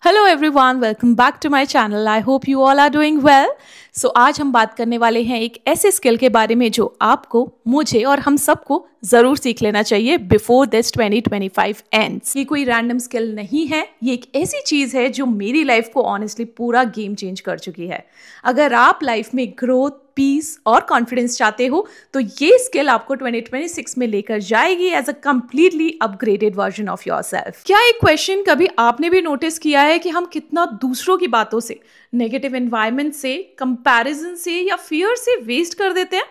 Hello everyone, welcome back to my channel. I hope you all are doing well. So आज हम बात करने वाले हैं एक ऐसे स्किल के बारे में जो आपको, मुझे और हम सबको ज़रूर सीख लेना चाहिए बिफोर दिस 2025 एंड्स। ये कोई रैंडम स्किल नहीं है, ये एक ऐसी चीज़ है जो मेरी लाइफ को ऑनेस्टली पूरा गेम चेंज कर चुकी है। अगर आप लाइफ में ग्रोथ, पीस और कॉन्फिडेंस चाहते हो तो ये स्किल आपको 2026 में लेकर जाएगी as a completely upgraded version of yourself. क्या एक क्वेश्चन कभी आपने भी नोटिस किया है कि हम कितना दूसरों की बातों से, नेगेटिव एनवायरनमेंट से, कंपैरिजन से या फियर से वेस्ट कर देते हैं?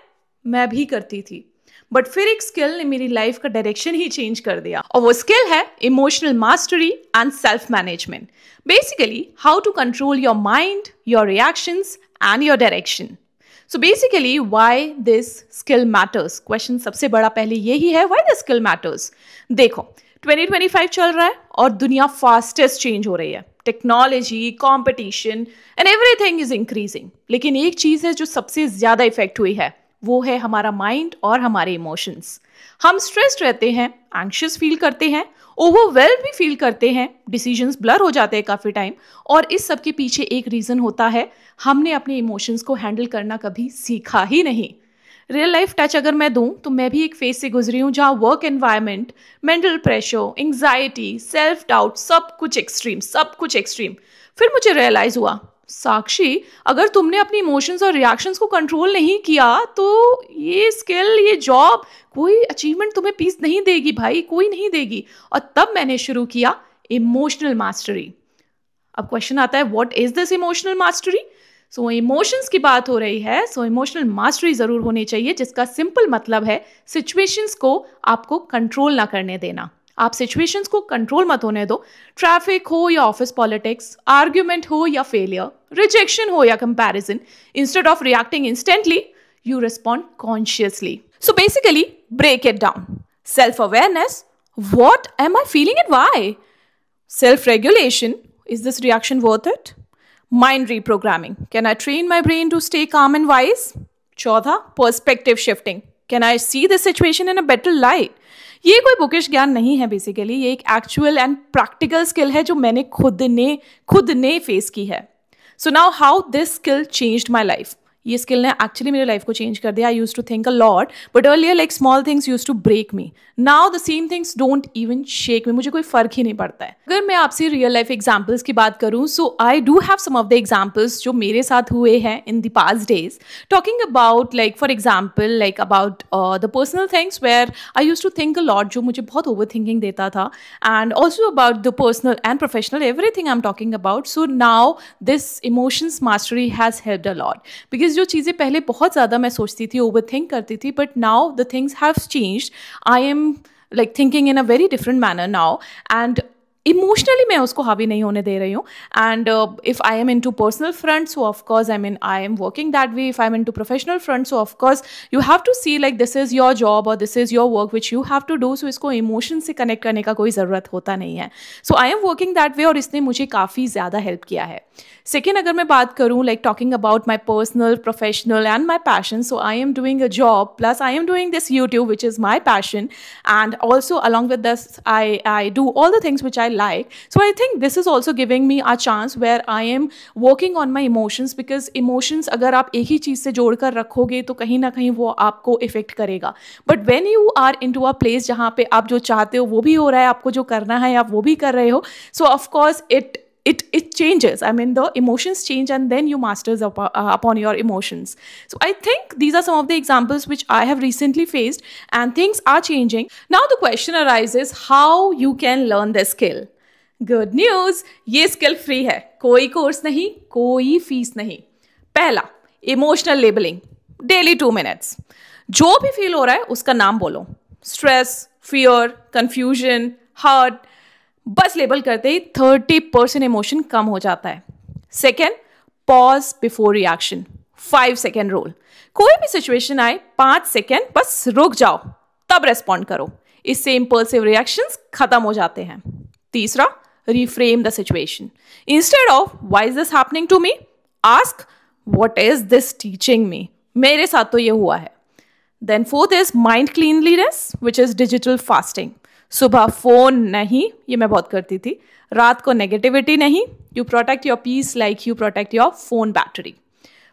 मैं भी करती थी, बट फिर एक स्किल ने मेरी लाइफ का डायरेक्शन ही चेंज कर दिया और वो स्किल है emotional mastery and self management. Basically how to control your mind, your reactions and your direction. So basically why this skill matters? Question सबसे बड़ा पहले यही है, why this skill matters? देखो 2025 चल रहा है और दुनिया फास्टेस्ट चेंज हो रही है। Technology, competition and everything is increasing. लेकिन एक चीज़ है जो सबसे ज़्यादा इफेक्ट हुई है, वो है हमारा माइंड और हमारे इमोशंस। हम स्ट्रेस्ड रहते हैं, एंग्शियस फील करते हैं, ओवरवेल्म भी फील करते हैं, डिसीजंस ब्लर हो जाते हैं काफ़ी टाइम। और इस सब के पीछे एक रीज़न होता है, हमने अपने इमोशंस को हैंडल करना कभी सीखा ही नहीं। रियल लाइफ टच अगर मैं दूं तो मैं भी एक फेज से गुजरी हूँ जहाँ work environment, mental pressure, anxiety, self doubt, सब कुछ एक्सट्रीम। फिर मुझे रियलाइज हुआ, साक्षी, अगर तुमने अपनी इमोशंस और रिएक्शंस को कंट्रोल नहीं किया तो ये स्किल, ये जॉब, कोई अचीवमेंट तुम्हें पीस नहीं देगी भाई, कोई नहीं देगी। और तब मैंने शुरू किया इमोशनल मास्टरी। अब क्वेश्चन आता है, what is this emotional mastery? So emotions की बात हो रही है, सो इमोशनल मास्टरी जरूर होनी चाहिए, जिसका सिंपल मतलब है सिचुएशंस को आपको कंट्रोल ना करने देना। आप सिचुएशंस को कंट्रोल मत होने दो। ट्रैफिक हो या ऑफिस पॉलिटिक्स, आर्ग्यूमेंट हो या फेलियर, रिजेक्शन हो या comparison, instead of reacting instantly you respond consciously. So basically, break it down. Self-awareness, what am I feeling and why? Self-regulation, is this reaction worth it? Mind reprogramming, can I train my brain to stay calm and wise? चौथा, perspective shifting, can I see the situation in a better light? ये कोई bookish ज्ञान नहीं है, basically ये एक actual and practical skill है जो मैंने खुद ने फेस की है। So now how this skill changed my life. ये स्किल ने एक्चुअली मेरे लाइफ को चेंज कर दिया। I use to think a lot, but earlier like small things use to break me. Now the same things don't even shake me. मुझे कोई फर्क ही नहीं पड़ता है। अगर मैं आपसे रियल लाइफ एग्जाम्पल्स की बात करूँ, so I do have some of the examples जो मेरे साथ हुए हैं in the past days. Talking about like for example like about the personal things where I use to think a lot, जो मुझे बहुत ओवर थिंकिंग देता था, and also about the personal and professional, everything I am talking about. So now this emotions mastery has helped a lot, because जो चीज़ें पहले बहुत ज़्यादा मैं सोचती थी, ओवर थिंक करती थी, but now the things have changed. I am like thinking in a very different manner now, and emotionally मैं उसको हावी नहीं होने दे रही हूँ। And if I am in to personal front, so of course I am working that way. If I am in to professional front, so of course you have to see like this is your job और this is your work which you have to do. So इसको emotion से connect करने का कोई ज़रूरत होता नहीं है। So I am working that way और इसने मुझे काफ़ी ज़्यादा हेल्प किया है। सेकेंड, अगर मैं बात करूँ like talking about my personal, professional and my passion, so I am doing a job plus I am doing this YouTube which is my passion, and also along with this I do all the things which I like. So I think this is also giving me a chance where I am working on my emotions, because emotions अगर आप एक ही चीज़ से जोड़ कर रखोगे तो कहीं ना कहीं वो आपको इफेक्ट करेगा। But when you are into a place जहाँ पे आप जो चाहते हो वो भी हो रहा है, आपको जो करना है आप वो भी कर रहे हो, so of course it changes. I mean, the emotions change and then you masters upon your emotions. So I think these are some of the examples which I have recently faced, and things are changing. Now the question arises, how you can learn this skill? Good news, ये skill free है, कोई course नहीं, कोई fees नहीं। पहला, emotional labelling, daily 2 minutes। जो भी feel हो रहा है उसका नाम बोलो, स्ट्रेस, फियर, कंफ्यूजन, हर्ट, बस लेबल करते ही 30% इमोशन कम हो जाता है। Second, pause before reaction, 5 second rule. कोई भी सिचुएशन आए 5 सेकेंड बस रुक जाओ, तब रेस्पॉन्ड करो। इससे इम्पल्सिव रिएक्शंस खत्म हो जाते हैं। तीसरा, reframe the situation. Instead of why is this happening to me, ask what is this teaching me. मेरे साथ तो ये हुआ है। Then fourth is mind cleanliness, which is digital fasting. सुबह फोन नहीं, ये मैं बहुत करती थी। रात को नेगेटिविटी नहीं, you protect your peace like you protect your phone battery.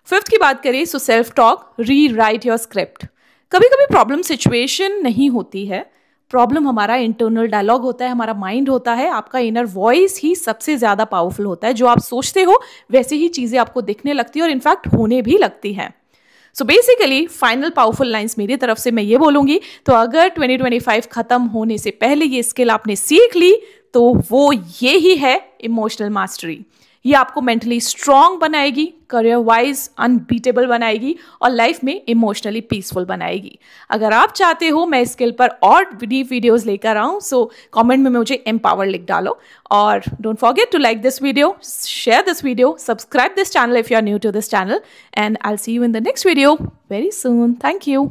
Fifth की बात करें so self talk, rewrite your script. कभी कभी प्रॉब्लम सिचुएशन नहीं होती है, प्रॉब्लम हमारा इंटरनल डायलॉग होता है, हमारा माइंड होता है। आपका इनर वॉइस ही सबसे ज़्यादा पावरफुल होता है। जो आप सोचते हो वैसे ही चीज़ें आपको दिखने लगती है और इनफैक्ट होने भी लगती हैं। So basically final powerful lines मेरी तरफ से मैं ये बोलूँगी, तो अगर 2025 ख़त्म होने से पहले ये स्किल आपने सीख ली तो वो ये ही है इमोशनल मास्टरी। ये आपको मेंटली स्ट्रांग बनाएगी, करियर वाइज अनबीटेबल बनाएगी और लाइफ में इमोशनली पीसफुल बनाएगी। अगर आप चाहते हो मैं स्किल पर और डीप वीडियोस लेकर आऊँ सो कमेंट में मुझे एम्पावर लिख डालो और don't forget to like this video, share this video, subscribe this channel if you are new to this channel and I will see you in the next video very soon. Thank you.